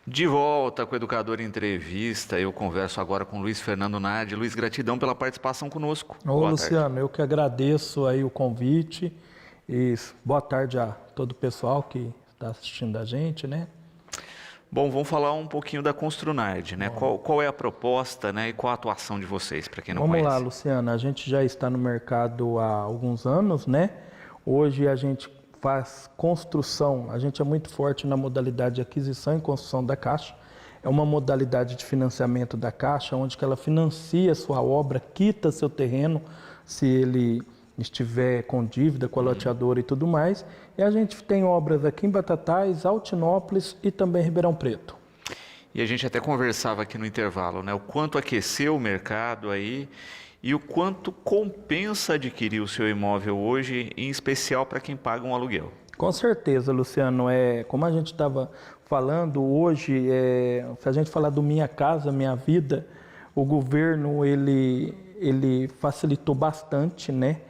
De volta com o Educador Entrevista, eu converso agora com Luiz Fernando Nardi. Luiz, gratidão pela participação conosco. Ô, Boa Luciano, tarde. eu que agradeço aí o convite e boa tarde a todo o pessoal que está assistindo a gente, né? Bom, vamos falar um pouquinho da Construnard, né? Qual é a proposta, né? E qual a atuação de vocês, para quem não Vamos conhece? lá, Luciano, a gente já está no mercado há alguns anos, né? Hoje a gente faz construção, a gente é muito forte na modalidade de aquisição e construção da Caixa. É uma modalidade de financiamento da Caixa, onde que ela financia sua obra, quita seu terreno, se ele estiver com dívida com a loteadora e tudo mais. E a gente tem obras aqui em Batatais, Altinópolis e também Ribeirão Preto. E a gente até conversava aqui no intervalo, né? O quanto aqueceu o mercado aí e o quanto compensa adquirir o seu imóvel hoje, em especial para quem paga um aluguel. Com certeza, Luciano. Como a gente estava falando hoje, se a gente falar do Minha Casa Minha Vida, o governo ele facilitou bastante, né?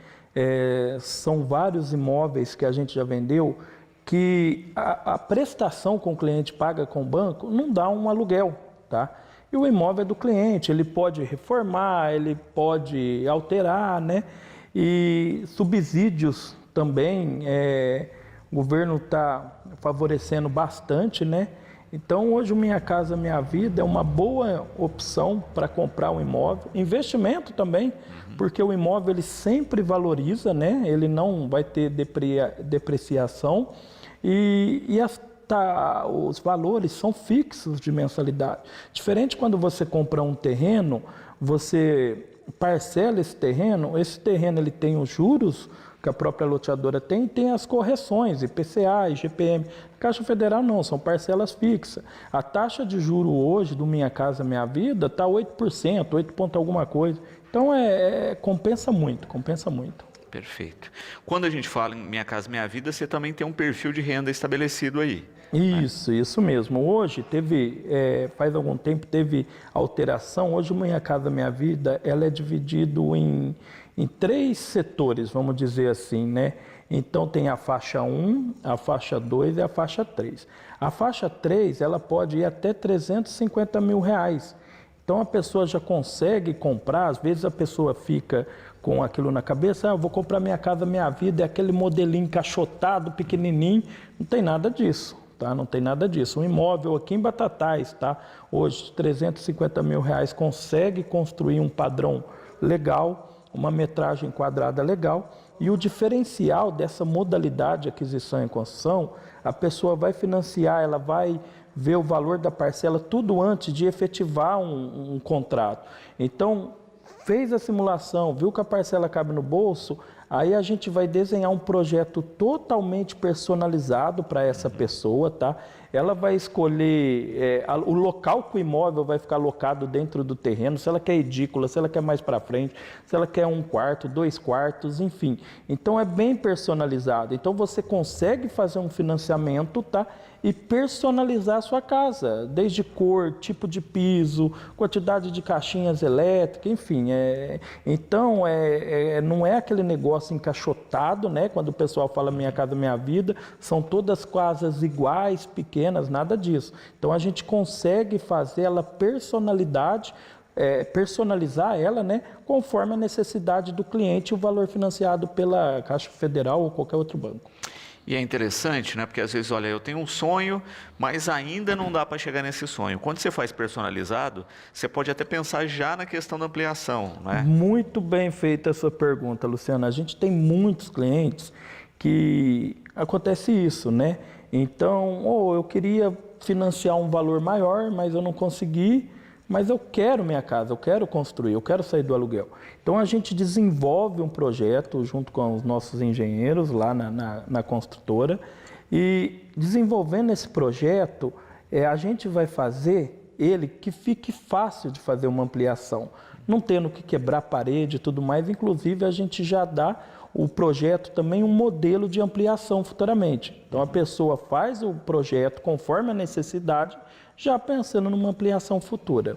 São vários imóveis que a gente já vendeu que a prestação que o cliente paga com o banco não dá um aluguel, tá? E o imóvel é do cliente, ele pode reformar, ele pode alterar, né? E subsídios também, o governo está favorecendo bastante, né? Então hoje o Minha Casa Minha Vida é uma boa opção para comprar um imóvel. Investimento também, porque o imóvel ele sempre valoriza, né? Ele não vai ter depreciação os valores são fixos de mensalidade. Diferente quando você compra um terreno, você parcela esse terreno ele tem os juros que a própria loteadora tem as correções, IPCA, IGPM. Caixa Federal não, são parcelas fixas. A taxa de juro hoje do Minha Casa Minha Vida está 8%, 8 ponto alguma coisa. Então compensa muito, compensa muito. Perfeito. Quando a gente fala em Minha Casa Minha Vida, você também tem um perfil de renda estabelecido aí. Isso mesmo. Hoje faz algum tempo teve alteração. Hoje o Minha Casa Minha Vida, ela é dividido em 3 setores, vamos dizer assim, né? Então tem a faixa 1, a faixa 2 e a faixa 3. A faixa 3, ela pode ir até R$350 mil. Então a pessoa já consegue comprar, às vezes a pessoa fica com aquilo na cabeça, eu vou comprar Minha Casa Minha Vida, é aquele modelinho encaixotado, pequenininho, não tem nada disso. Tá? Não tem nada disso. Um imóvel aqui em Batatais, tá? Hoje, R$350 mil consegue construir um padrão legal, uma metragem quadrada legal. E o diferencial dessa modalidade de aquisição e construção, a pessoa vai financiar, ela vai ver o valor da parcela tudo antes de efetivar um contrato. Então, fez a simulação, viu que a parcela cabe no bolso, aí a gente vai desenhar um projeto totalmente personalizado para essa pessoa, tá? Ela vai escolher o local que o imóvel vai ficar alocado dentro do terreno, se ela quer edícula, se ela quer mais para frente, se ela quer 1 quarto, 2 quartos, enfim. Então é bem personalizado. Então você consegue fazer um financiamento, tá? E personalizar a sua casa, desde cor, tipo de piso, quantidade de caixinhas elétricas, enfim. Então, não é aquele negócio encaixotado, né? Quando o pessoal fala Minha Casa Minha Vida, são todas casas iguais, pequenas, nada disso. Então, a gente consegue fazer ela personalizar ela, né? Conforme a necessidade do cliente e o valor financiado pela Caixa Federal ou qualquer outro banco. E é interessante, né? Porque às vezes, olha, eu tenho um sonho, mas ainda não dá para chegar nesse sonho. Quando você faz personalizado, você pode até pensar já na questão da ampliação, né? Muito bem feita a sua pergunta, Luciana. A gente tem muitos clientes que acontece isso, né? Então, eu queria financiar um valor maior, mas eu não consegui, mas eu quero minha casa, eu quero construir, eu quero sair do aluguel. Então a gente desenvolve um projeto junto com os nossos engenheiros lá na construtora e desenvolvendo esse projeto, a gente vai fazer ele que fique fácil de fazer uma ampliação, não tendo que quebrar parede e tudo mais. Inclusive a gente já dá o projeto também um modelo de ampliação futuramente. Então a pessoa faz o projeto conforme a necessidade, já pensando numa ampliação futura.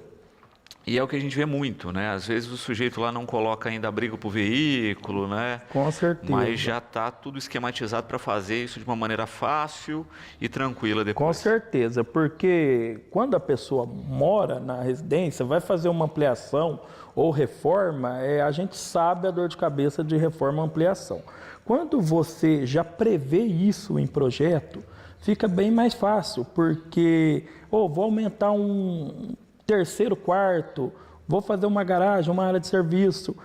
E é o que a gente vê muito, né? Às vezes o sujeito lá não coloca ainda abrigo para o veículo, né? Com certeza. Mas já está tudo esquematizado para fazer isso de uma maneira fácil e tranquila Com depois. certeza, porque quando a pessoa mora na residência, vai fazer uma ampliação ou reforma, a gente sabe a dor de cabeça de reforma ou ampliação. Quando você já prevê isso em projeto, fica bem mais fácil, porque vou aumentar um terceiro quarto, vou fazer uma garagem, uma área de serviço.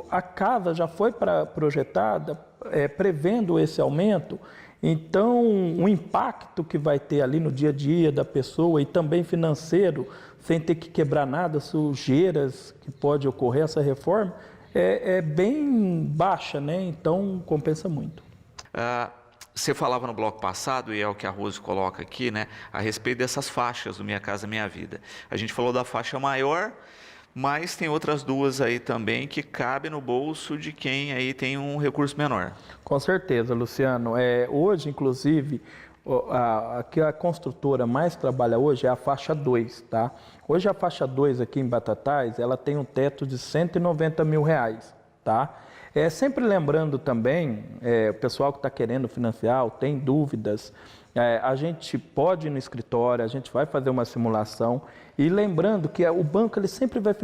A casa já foi projetada prevendo esse aumento, então o impacto que vai ter ali no dia a dia da pessoa e também financeiro, sem ter que quebrar nada, sujeiras que pode ocorrer essa reforma, é bem baixa, né? Então compensa muito. Você falava no bloco passado, e é o que a Rose coloca aqui, né, a respeito dessas faixas do Minha Casa Minha Vida. A gente falou da faixa maior, mas tem outras duas aí também que cabem no bolso de quem aí tem um recurso menor. Com certeza, Luciano. Hoje, inclusive, que a construtora mais trabalha hoje é a faixa 2, tá? Hoje a faixa 2 aqui em Batatais, ela tem um teto de R$190 mil, tá? Sempre lembrando também, o pessoal que está querendo financiar, tem dúvidas, a gente pode ir no escritório, a gente vai fazer uma simulação e lembrando que o banco ele sempre vai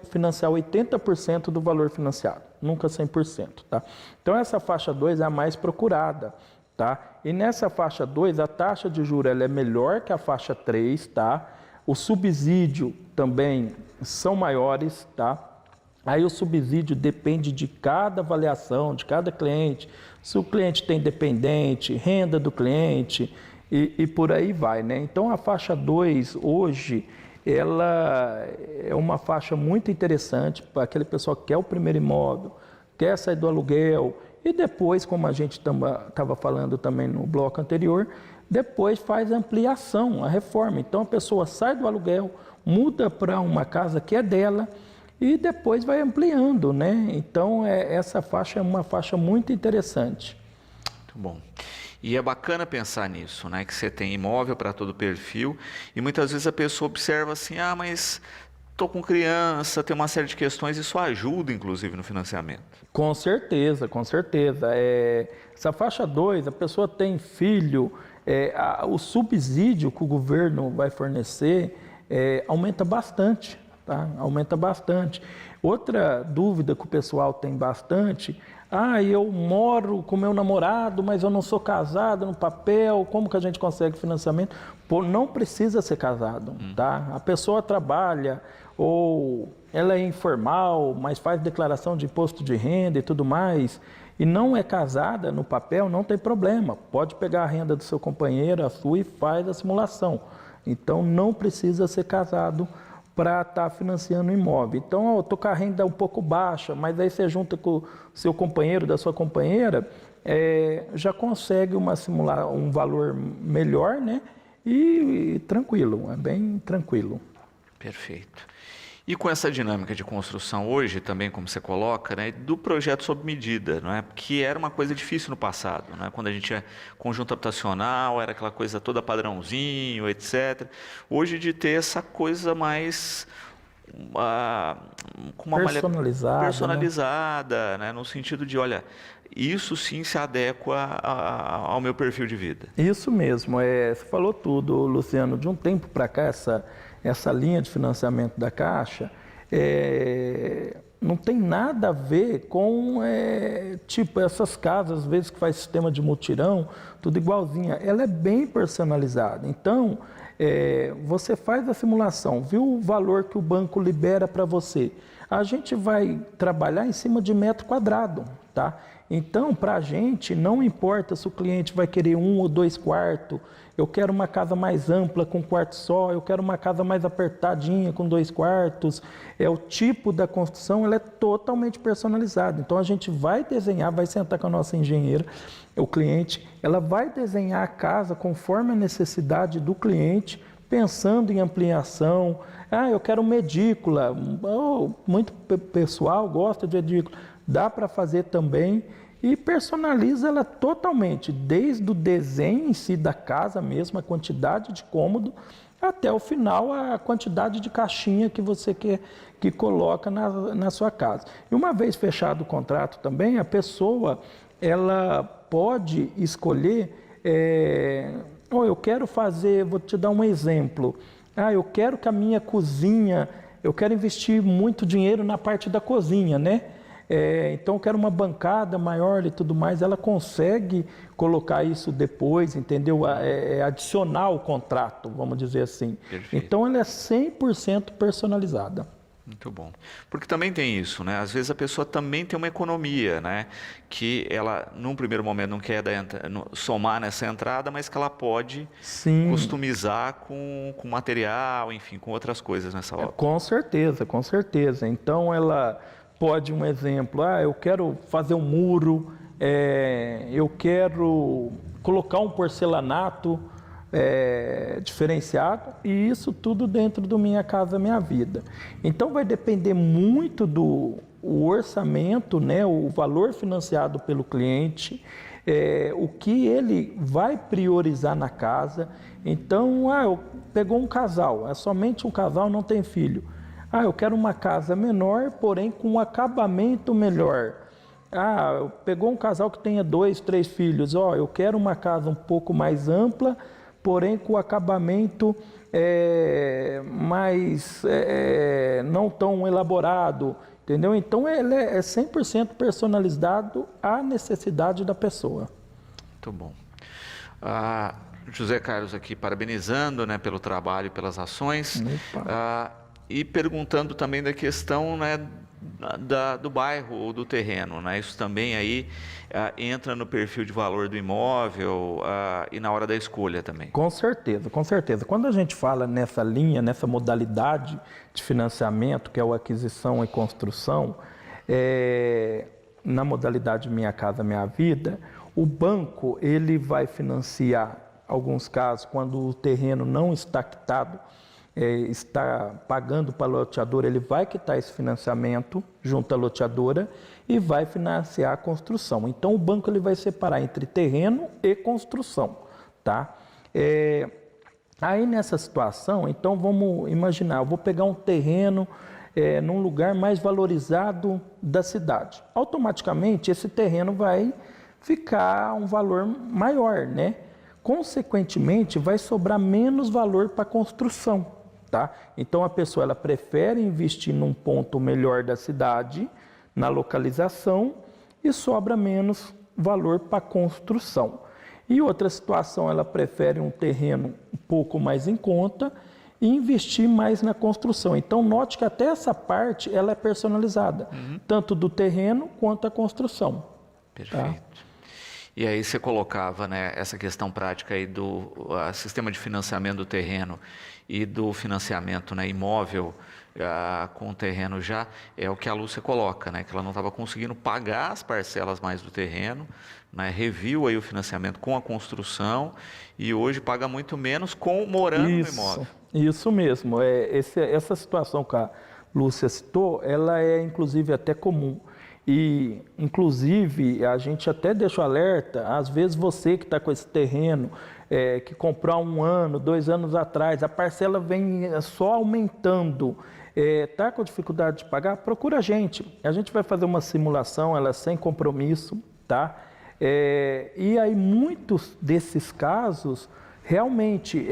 financiar 80% do valor financiado, nunca 100%, tá? Então essa faixa 2 é a mais procurada, tá? E nessa faixa 2 a taxa de juros ela é melhor que a faixa 3, tá? O subsídio também são maiores, tá? Aí o subsídio depende de cada avaliação, de cada cliente, se o cliente tem dependente, renda do cliente e por aí vai, né? Então a faixa 2 hoje, ela é uma faixa muito interessante para aquele pessoal que quer o primeiro imóvel, quer sair do aluguel e depois, como a gente estava falando também no bloco anterior, depois faz a ampliação, a reforma. Então a pessoa sai do aluguel, muda para uma casa que é dela, e depois vai ampliando, né? Então, essa faixa é uma faixa muito interessante. Muito bom. E é bacana pensar nisso, né? Que você tem imóvel para todo perfil e muitas vezes a pessoa observa assim, mas estou com criança, tem uma série de questões, isso ajuda, inclusive, no financiamento. Com certeza, com certeza. Essa faixa 2, a pessoa tem filho, o subsídio que o governo vai fornecer aumenta bastante. Tá? Aumenta bastante. Outra dúvida que o pessoal tem bastante, eu moro com meu namorado, mas eu não sou casado no papel, como que a gente consegue financiamento? Não precisa ser casado, tá? A pessoa trabalha ou ela é informal, mas faz declaração de imposto de renda e tudo mais, e não é casada no papel, não tem problema. Pode pegar a renda do seu companheiro, a sua, e faz a simulação. Então não precisa ser casado para estar financiando o imóvel. Então, eu estou com a renda um pouco baixa, mas aí você junta com o seu companheiro, da sua companheira, já consegue simular um valor melhor, né? E tranquilo, é bem tranquilo. Perfeito. E com essa dinâmica de construção hoje, também como você coloca, né, do projeto sob medida, não é? Que era uma coisa difícil no passado, né? Quando a gente tinha conjunto habitacional, era aquela coisa toda padrãozinho, etc. Hoje de ter essa coisa mais com uma personalizada, né? No sentido de, olha, isso sim se adequa ao meu perfil de vida. Isso mesmo, você falou tudo, Luciano. De um tempo para cá, essa linha de financiamento da Caixa não tem nada a ver com tipo essas casas, às vezes que faz sistema de mutirão, tudo igualzinha. Ela é bem personalizada. Então, você faz a simulação, viu o valor que o banco libera para você. A gente vai trabalhar em cima de metro quadrado, tá? Então, para a gente, não importa se o cliente vai querer 1 ou 2 quartos, eu quero uma casa mais ampla com um quarto só, eu quero uma casa mais apertadinha com 2 quartos. O tipo da construção ela é totalmente personalizada. Então, a gente vai desenhar, vai sentar com a nossa engenheira, o cliente, ela vai desenhar a casa conforme a necessidade do cliente, pensando em ampliação. Eu quero uma edícula. Muito pessoal gosta de edícula. Dá para fazer também e personaliza ela totalmente, desde o desenho em si da casa mesmo, a quantidade de cômodo, até o final a quantidade de caixinha que você quer que coloca na sua casa. E uma vez fechado o contrato também, a pessoa ela pode escolher, eu quero fazer, vou te dar um exemplo, eu quero que a minha cozinha, eu quero investir muito dinheiro na parte da cozinha, né? Então eu quero uma bancada maior e tudo mais, ela consegue colocar isso depois, entendeu? Adicionar o contrato, vamos dizer assim. Perfeito. Então ela é 100% personalizada. Muito bom. Porque também tem isso, né? Às vezes a pessoa também tem uma economia, né? Que ela, num primeiro momento, não quer somar nessa entrada, mas que ela pode Sim. customizar com material, enfim, com outras coisas nessa obra. Com certeza, com certeza. Então ela pode, um exemplo, eu quero fazer um muro, eu quero colocar um porcelanato diferenciado, e isso tudo dentro do Minha Casa Minha Vida. Então vai depender muito do orçamento, né, o valor financiado pelo cliente, o que ele vai priorizar na casa. Então, pegou um casal, é somente um casal, não tem filho. Eu quero uma casa menor, porém com um acabamento melhor. Pegou um casal que tenha 2, 3 filhos. Eu quero uma casa um pouco mais ampla, porém com acabamento mais não tão elaborado, entendeu? Então ele é 100% personalizado à necessidade da pessoa. Muito bom. José Carlos aqui parabenizando, né, pelo trabalho e pelas ações. E perguntando também da questão, né, do bairro ou do terreno, né? Isso também aí entra no perfil de valor do imóvel e na hora da escolha também. Com certeza, com certeza. Quando a gente fala nessa linha, nessa modalidade de financiamento, que é a aquisição e construção, na modalidade Minha Casa Minha Vida, o banco ele vai financiar, alguns casos, quando o terreno não está quitado, está pagando para a loteadora, ele vai quitar esse financiamento junto à loteadora e vai financiar a construção. Então o banco ele vai separar entre terreno e construção, tá? Aí nessa situação, então vamos imaginar, eu vou pegar um terreno num lugar mais valorizado da cidade. Automaticamente esse terreno vai ficar um valor maior, né? Consequentemente vai sobrar menos valor para a construção. Tá? Então a pessoa ela prefere investir num ponto melhor da cidade, na localização, e sobra menos valor para a construção. E outra situação, ela prefere um terreno um pouco mais em conta e investir mais na construção. Então note que até essa parte ela é personalizada, tanto do terreno quanto a construção. Perfeito. Tá? E aí você colocava, né, essa questão prática aí do sistema de financiamento do terreno e do financiamento, né, imóvel com o terreno já, é o que a Lúcia coloca, né, que ela não estava conseguindo pagar as parcelas mais do terreno, né, reviu aí o financiamento com a construção e hoje paga muito menos morando no imóvel. Isso mesmo. Essa situação que a Lúcia citou, ela é inclusive até comum. E, inclusive, a gente até deixa o alerta, às vezes você que está com esse terreno, que comprou há 1 ano, 2 anos atrás, a parcela vem só aumentando, está com dificuldade de pagar, procura a gente vai fazer uma simulação, ela é sem compromisso, tá? E aí muitos desses casos, realmente,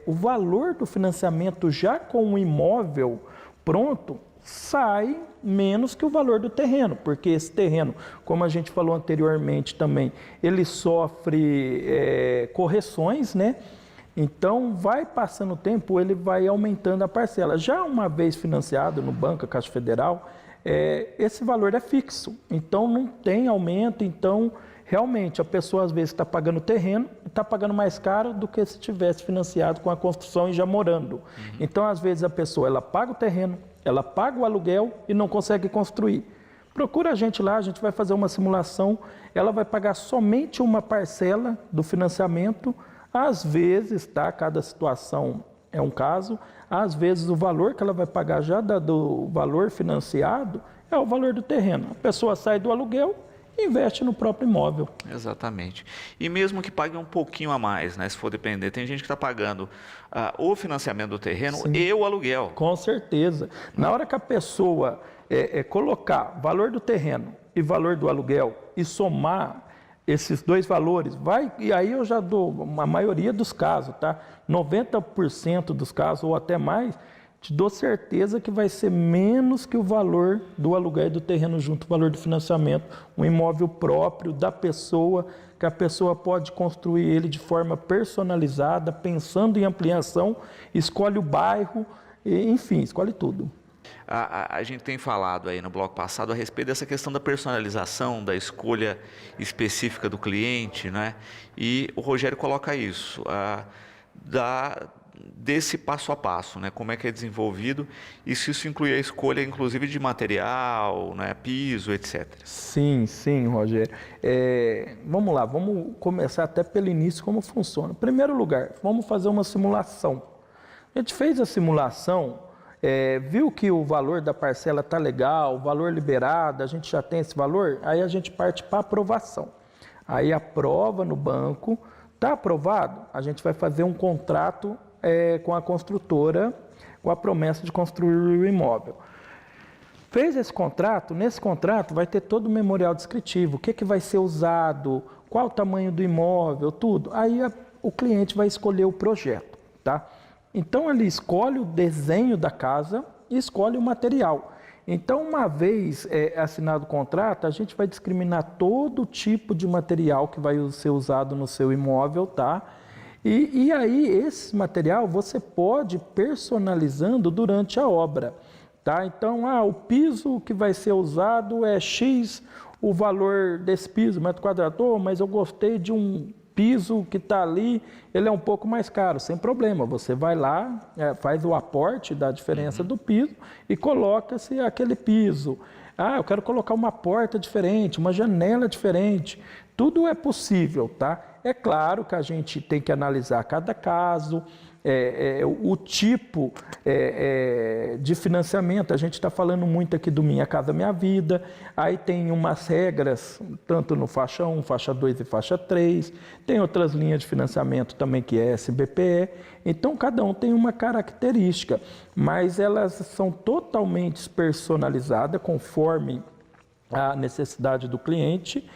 o valor do financiamento já com o imóvel pronto, sai menos que o valor do terreno, porque esse terreno, como a gente falou anteriormente também, ele sofre correções, né? Então, vai passando o tempo, ele vai aumentando a parcela. Já uma vez financiado no Banco, a Caixa Federal, esse valor é fixo, então não tem aumento. Então, realmente, a pessoa às vezes está pagando o terreno, está pagando mais caro do que se tivesse financiado com a construção e já morando. Então, às vezes, a pessoa ela paga o terreno, ela paga o aluguel e não consegue construir. Procura a gente lá, a gente vai fazer uma simulação, ela vai pagar somente uma parcela do financiamento, às vezes, tá? Cada situação é um caso, às vezes o valor que ela vai pagar já do valor financiado é o valor do terreno. A pessoa sai do aluguel investe no próprio imóvel. Exatamente. E mesmo que pague um pouquinho a mais, né? Se for depender, tem gente que está pagando o financiamento do terreno Sim. e o aluguel. Com certeza. Na hora que a pessoa colocar valor do terreno e valor do aluguel e somar esses dois valores, e aí eu já dou a maioria dos casos, tá? 90% dos casos ou até mais, te dou certeza que vai ser menos que o valor do aluguel e do terreno junto, o valor do financiamento, um imóvel próprio da pessoa, que a pessoa pode construir ele de forma personalizada, pensando em ampliação, escolhe o bairro, enfim, escolhe tudo. A gente tem falado aí no bloco passado a respeito dessa questão da personalização, da escolha específica do cliente, né? E o Rogério coloca isso, desse passo a passo, né? Como é que é desenvolvido e se isso inclui a escolha, inclusive, de material, né? Piso, etc. Sim, sim, Rogério. Vamos lá, vamos começar até pelo início como funciona. Em primeiro lugar, vamos fazer uma simulação. A gente fez a simulação, viu que o valor da parcela está legal, o valor liberado, a gente já tem esse valor, aí a gente parte para aprovação. Aí aprova no banco, está aprovado, a gente vai fazer um contrato com a construtora, com a promessa de construir o imóvel. Fez esse contrato, nesse contrato vai ter todo o memorial descritivo, o que vai ser usado, qual o tamanho do imóvel, tudo. Aí o cliente vai escolher o projeto, tá? Então ele escolhe o desenho da casa e escolhe o material. Então, uma vez assinado o contrato, a gente vai discriminar todo tipo de material que vai ser usado no seu imóvel, tá? E aí, esse material você pode ir personalizando durante a obra, tá? Então, o piso que vai ser usado é X, o valor desse piso, metro quadrado, mas eu gostei de um piso que está ali, ele é um pouco mais caro, sem problema, você vai lá, faz o aporte da diferença do piso e coloca-se aquele piso. Eu quero colocar uma porta diferente, uma janela diferente, tudo é possível, tá? É claro que a gente tem que analisar cada caso, o tipo de financiamento. A gente está falando muito aqui do Minha Casa Minha Vida, aí tem umas regras, tanto no faixa 1, faixa 2 e faixa 3, tem outras linhas de financiamento também que é SBPE, então cada um tem uma característica, mas elas são totalmente personalizadas conforme a necessidade do cliente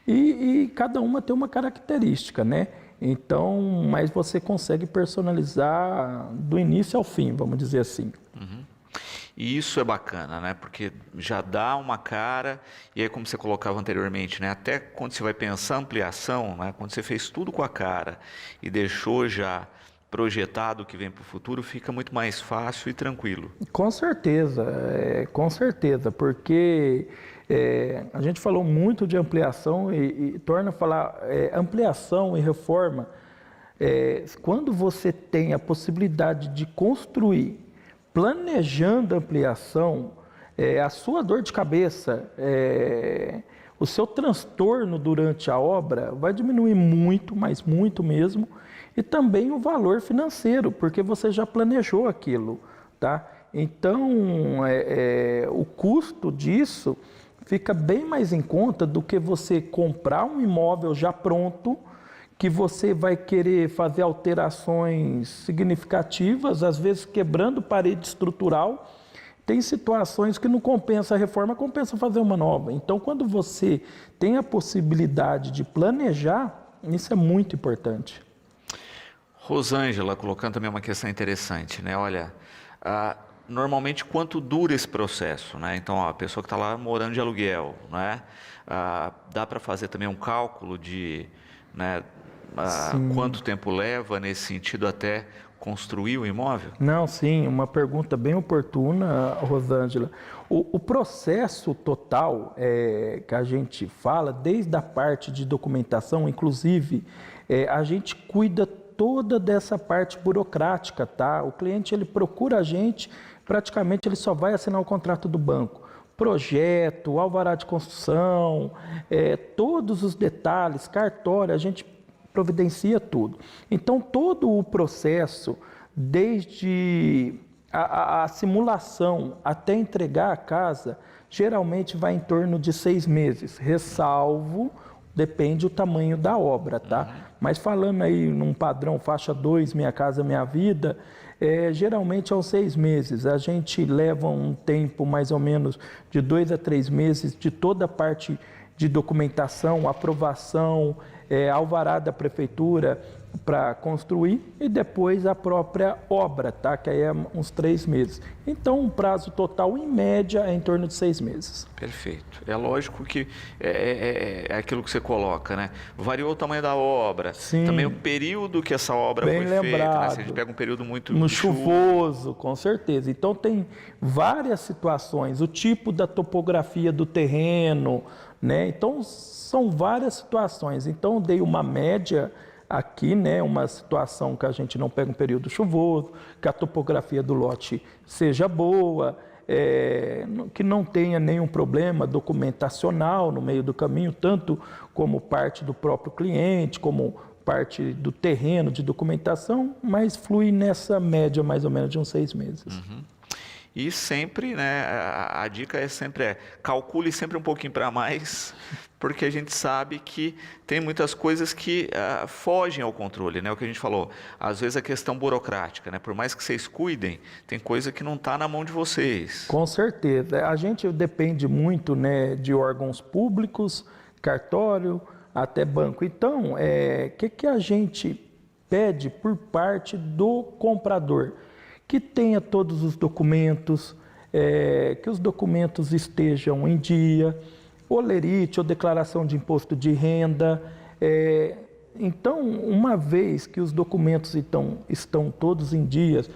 e cada uma tem uma característica, né? Então, mas você consegue personalizar do início ao fim, vamos dizer assim. Uhum. E isso é bacana, né? Porque já dá uma cara, e aí como você colocava anteriormente, né? Até quando você vai pensar ampliação, né? Quando você fez tudo com a cara e deixou já projetado o que vem para o futuro, fica muito mais fácil e tranquilo. Com certeza, porque a gente falou muito de ampliação e torna a falar ampliação e reforma. Quando você tem a possibilidade de construir, planejando a ampliação, a sua dor de cabeça, o seu transtorno durante a obra vai diminuir muito, mas muito mesmo, e também o valor financeiro, porque você já planejou aquilo, tá? Então, o custo disso fica bem mais em conta do que você comprar um imóvel já pronto, que você vai querer fazer alterações significativas, às vezes quebrando parede estrutural. Tem situações que não compensa a reforma, compensa fazer uma nova. Então, quando você tem a possibilidade de planejar, isso é muito importante. Rosângela colocando também uma questão interessante, né? Olha, normalmente quanto dura esse processo, né? Então, a pessoa que está lá morando de aluguel, né? Dá para fazer também um cálculo de, né, quanto tempo leva nesse sentido até construir o imóvel? Não, sim, uma pergunta bem oportuna, Rosângela. O processo total que a gente fala, desde a parte de documentação, inclusive, a gente cuida toda dessa parte burocrática, tá? O cliente, ele procura a gente, praticamente ele só vai assinar o contrato do banco. Projeto, alvará de construção, todos os detalhes, cartório, a gente providencia tudo. Então, todo o processo, desde a simulação até entregar a casa, geralmente vai em torno de 6 meses, ressalvo, depende do tamanho da obra, tá? Mas falando aí num padrão faixa 2, Minha Casa Minha Vida, geralmente aos 6 meses. A gente leva um tempo mais ou menos de 2 a 3 meses de toda a parte de documentação, aprovação, alvará da prefeitura para construir e depois a própria obra, tá? Que aí é uns 3 meses. Então, um prazo total, em média, é em torno de 6 meses. Perfeito. É lógico que é aquilo que você coloca, né? Variou o tamanho da obra, Sim. também o período que essa obra Bem foi feita, né? Se a lembrado. gente pega um período muito No chuvoso, com certeza. Então, tem várias situações, o tipo da topografia do terreno, né? Então, são várias situações. Então, eu dei uma média aqui, né, uma situação que a gente não pega um período chuvoso, que a topografia do lote seja boa, que não tenha nenhum problema documentacional no meio do caminho, tanto como parte do próprio cliente, como parte do terreno de documentação, mas flui nessa média mais ou menos de uns 6 meses. E sempre, né, a dica sempre calcule sempre um pouquinho para mais, porque a gente sabe que tem muitas coisas que fogem ao controle, né? O que a gente falou, às vezes a questão burocrática, né? Por mais que vocês cuidem, tem coisa que não está na mão de vocês. Com certeza. A gente depende muito, né, de órgãos públicos, cartório, até banco. Então, que a gente pede por parte do comprador? Que tenha todos os documentos, que os documentos estejam em dia, olerite ou declaração de imposto de renda. Então, uma vez que os documentos estão todos em dias,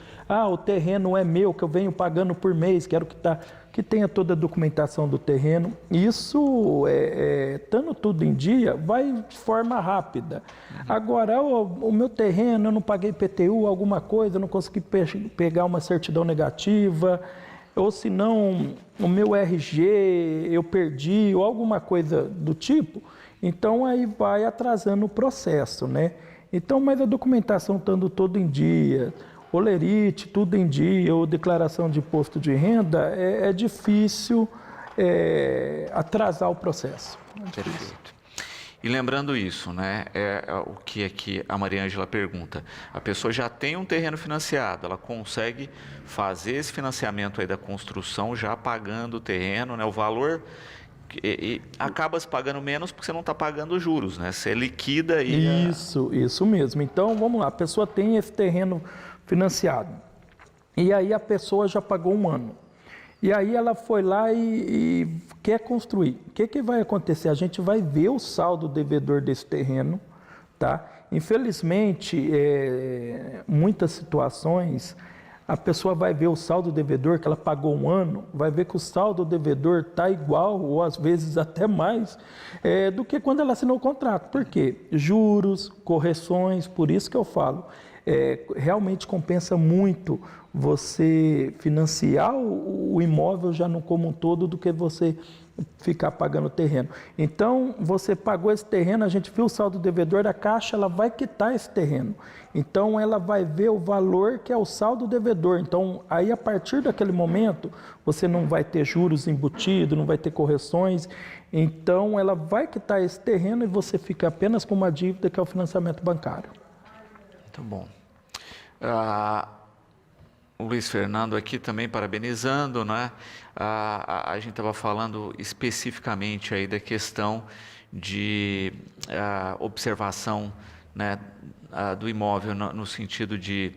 o terreno é meu, que eu venho pagando por mês, quero que tenha toda a documentação do terreno. Isso, estando tudo em dia, vai de forma rápida. Agora, o meu terreno, eu não paguei IPTU, alguma coisa, eu não consegui pegar uma certidão negativa, ou se não, o meu RG eu perdi, ou alguma coisa do tipo, então aí vai atrasando o processo, né? Então, mas a documentação estando todo em dia, olerite, tudo em dia, ou declaração de imposto de renda, é difícil atrasar o processo. Perfeito. E lembrando isso, né, o que aqui a Maria Ângela pergunta, a pessoa já tem um terreno financiado, ela consegue fazer esse financiamento aí da construção já pagando o terreno, né, o valor, e acaba se pagando menos porque você não está pagando juros, né, você liquida aí. Isso mesmo. Então, vamos lá, a pessoa tem esse terreno financiado, e aí a pessoa já pagou 1 ano. E aí ela foi lá e quer construir. O que vai acontecer? A gente vai ver o saldo devedor desse terreno, tá? Infelizmente, muitas situações, a pessoa vai ver o saldo devedor que ela pagou 1 ano, vai ver que o saldo devedor está igual, ou às vezes até mais, do que quando ela assinou o contrato. Por quê? Juros, correções, por isso que eu falo, realmente compensa muito você financiar o imóvel já no como um todo do que você ficar pagando o terreno. Então, você pagou esse terreno, a gente viu o saldo devedor da Caixa, ela vai quitar esse terreno. Então, ela vai ver o valor que é o saldo devedor. Então, aí a partir daquele momento, você não vai ter juros embutidos, não vai ter correções. Então, ela vai quitar esse terreno e você fica apenas com uma dívida que é o financiamento bancário. Muito bom. O Luiz Fernando aqui também parabenizando, né? A gente estava falando especificamente aí da questão de observação, né, do imóvel no sentido de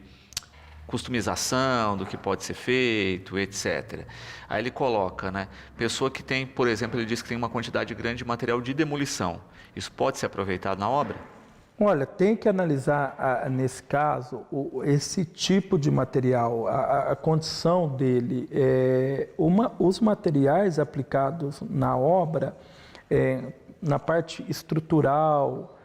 customização do que pode ser feito, etc. Aí ele coloca, né, pessoa que tem, por exemplo, ele diz que tem uma quantidade grande de material de demolição. Isso pode ser aproveitado na obra? Olha, tem que analisar, nesse caso, esse tipo de material, a condição dele. Os materiais aplicados na obra, na parte estrutural,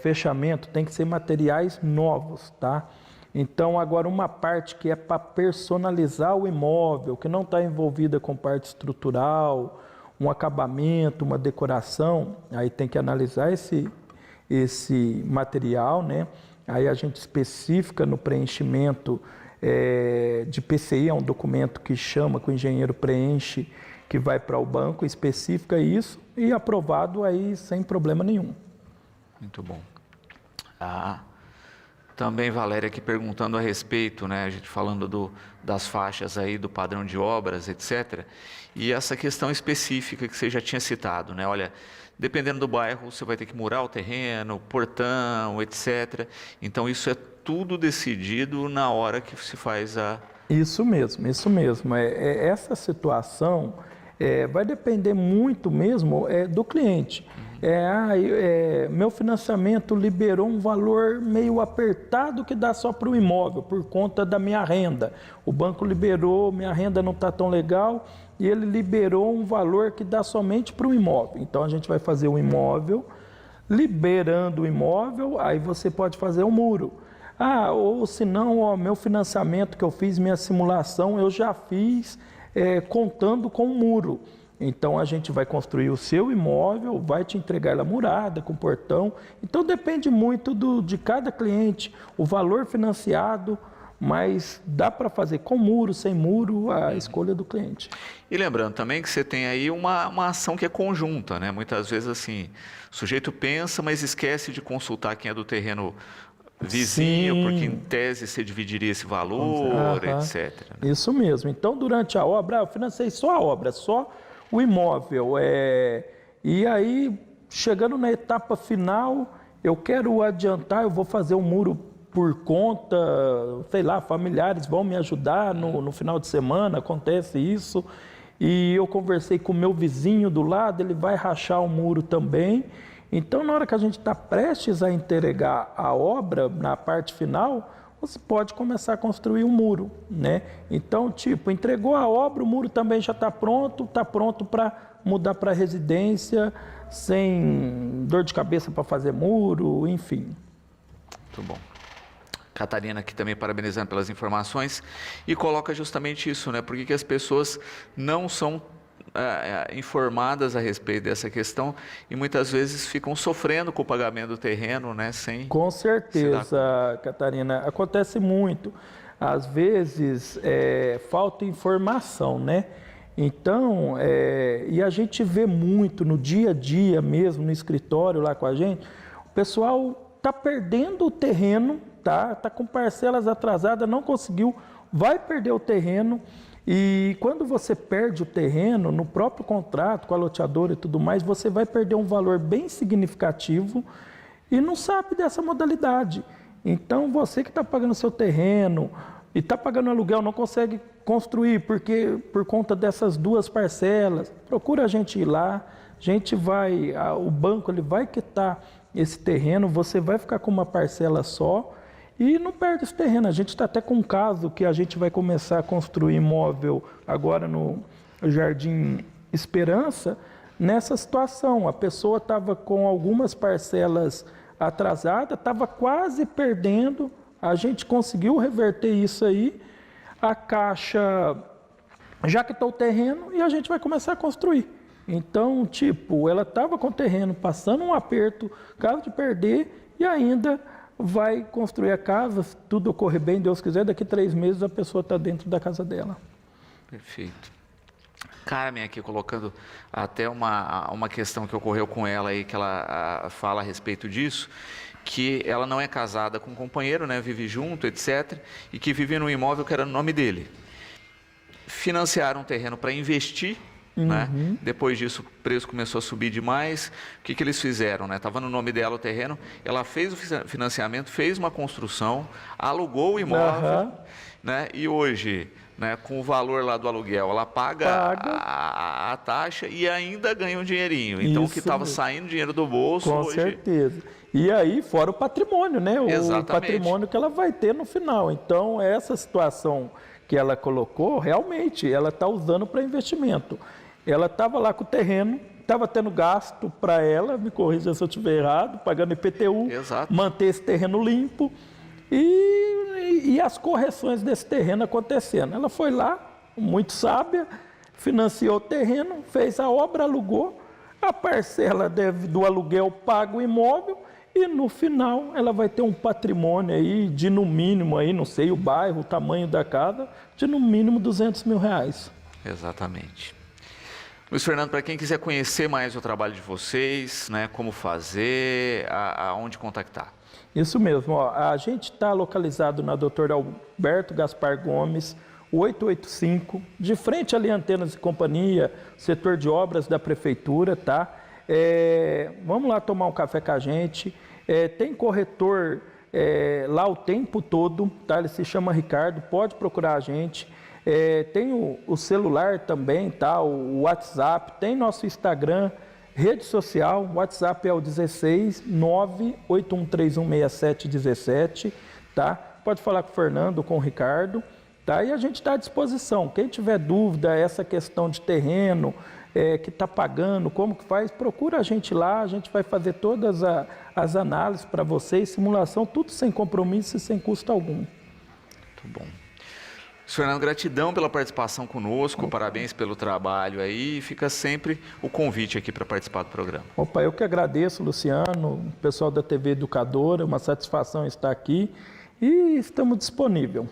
fechamento, tem que ser materiais novos, tá? Então, agora, uma parte que é para personalizar o imóvel, que não está envolvida com parte estrutural, um acabamento, uma decoração, aí tem que analisar esse material, né? Aí a gente especifica no preenchimento de PCI, é um documento que o engenheiro preenche, que vai para o banco, especifica isso e aprovado aí sem problema nenhum. Muito bom. Também Valéria aqui perguntando a respeito, né, a gente falando das faixas aí, do padrão de obras, etc. E essa questão específica que você já tinha citado, né? Olha, dependendo do bairro, você vai ter que murar o terreno, portão, etc. Então, isso é tudo decidido na hora que se faz a... Isso mesmo, isso mesmo. Essa situação vai depender muito mesmo do cliente. Meu financiamento liberou um valor meio apertado que dá só para o imóvel, por conta da minha renda. O banco liberou, minha renda não está tão legal, e ele liberou um valor que dá somente para o imóvel. Então a gente vai fazer o imóvel, liberando o imóvel, aí você pode fazer o muro. Ou se não, meu financiamento que eu fiz, minha simulação, eu já fiz contando com o muro. Então a gente vai construir o seu imóvel, vai te entregar ela murada, com portão. Então depende muito de cada cliente, o valor financiado, mas dá para fazer com muro, sem muro, a escolha do cliente. E lembrando também que você tem aí uma ação que é conjunta, né? Muitas vezes assim, o sujeito pensa, mas esquece de consultar quem é do terreno vizinho, sim, porque em tese você dividiria esse valor, etc. Né? Isso mesmo. Então durante a obra, eu financei só a obra, só o imóvel. E aí, chegando na etapa final, eu quero adiantar, eu vou fazer um muro por conta, sei lá, familiares vão me ajudar no final de semana, acontece isso. E eu conversei com o meu vizinho do lado, ele vai rachar o muro também. Então, na hora que a gente está prestes a entregar a obra, na parte final, você pode começar a construir um muro, né? Então, tipo, entregou a obra, o muro também já está pronto para mudar para residência, sem dor de cabeça para fazer muro, enfim. Muito bom. Catarina aqui também parabenizando pelas informações e coloca justamente isso, né? Por que as pessoas não são informadas a respeito dessa questão e muitas vezes ficam sofrendo com o pagamento do terreno, né? Com certeza, Catarina, acontece muito. Às vezes falta informação, né? Então, e a gente vê muito no dia a dia mesmo, no escritório lá com a gente, o pessoal está perdendo o terreno, tá com parcelas atrasadas, não conseguiu, vai perder o terreno. E quando você perde o terreno, no próprio contrato, com a loteadora e tudo mais, você vai perder um valor bem significativo e não sabe dessa modalidade. Então, você que está pagando seu terreno e está pagando aluguel, não consegue construir por conta dessas duas parcelas, procura a gente ir lá, a gente vai, o banco ele vai quitar esse terreno, você vai ficar com uma parcela só, e não perde esse terreno. A gente está até com um caso que a gente vai começar a construir imóvel agora no Jardim Esperança, nessa situação. A pessoa estava com algumas parcelas atrasadas, estava quase perdendo, a gente conseguiu reverter isso aí, a Caixa já quitou o terreno e a gente vai começar a construir. Então, tipo, ela estava com o terreno passando um aperto, caso de perder, e ainda vai construir a casa, se tudo ocorrer bem, Deus quiser, daqui 3 meses a pessoa está dentro da casa dela. Perfeito. Carmen aqui colocando até uma questão que ocorreu com ela aí, que ela fala a respeito disso, que ela não é casada com um companheiro, né, vive junto, etc., e que vive num imóvel que era no nome dele. Financiaram um terreno para investir, né? Depois disso o preço começou a subir demais. O que eles fizeram? Estava no nome dela o terreno, ela fez o financiamento, fez uma construção, alugou o imóvel, né? E hoje, né, com o valor lá do aluguel, ela paga. A taxa e ainda ganha um dinheirinho. Então o que estava saindo dinheiro do bolso com hoje... certeza. E aí fora o patrimônio, né? Exatamente. O patrimônio que ela vai ter no final. Então essa situação que ela colocou, realmente, ela está usando para investimento. Ela estava lá com o terreno, estava tendo gasto para ela, me corrija se eu estiver errado, pagando IPTU, exato, manter esse terreno limpo e as correções desse terreno acontecendo. Ela foi lá, muito sábia, financiou o terreno, fez a obra, alugou, a parcela do aluguel paga o imóvel e no final ela vai ter um patrimônio aí de no mínimo, aí, não sei o bairro, o tamanho da casa, de no mínimo R$200 mil. Exatamente. Luiz Fernando, para quem quiser conhecer mais o trabalho de vocês, né, como fazer, aonde contactar? Isso mesmo, ó, a gente está localizado na Dr. Alberto Gaspar Gomes, 885, de frente ali a Antenas e Companhia, setor de obras da Prefeitura, tá? Vamos lá tomar um café com a gente. Tem corretor lá o tempo todo, tá? Ele se chama Ricardo, pode procurar a gente. Tem o celular também, tá? O WhatsApp, tem nosso Instagram, rede social, o WhatsApp é o 16 981316717, tá? Pode falar com o Fernando, com o Ricardo, tá? E a gente está à disposição. Quem tiver dúvida, essa questão de terreno, que está pagando, como que faz, procura a gente lá, a gente vai fazer todas as análises para vocês, simulação, tudo sem compromisso e sem custo algum. Muito bom. Fernando, gratidão pela participação conosco, parabéns pelo trabalho aí, fica sempre o convite aqui para participar do programa. Opa, eu que agradeço, Luciano, o pessoal da TV Educadora, uma satisfação estar aqui e estamos disponíveis.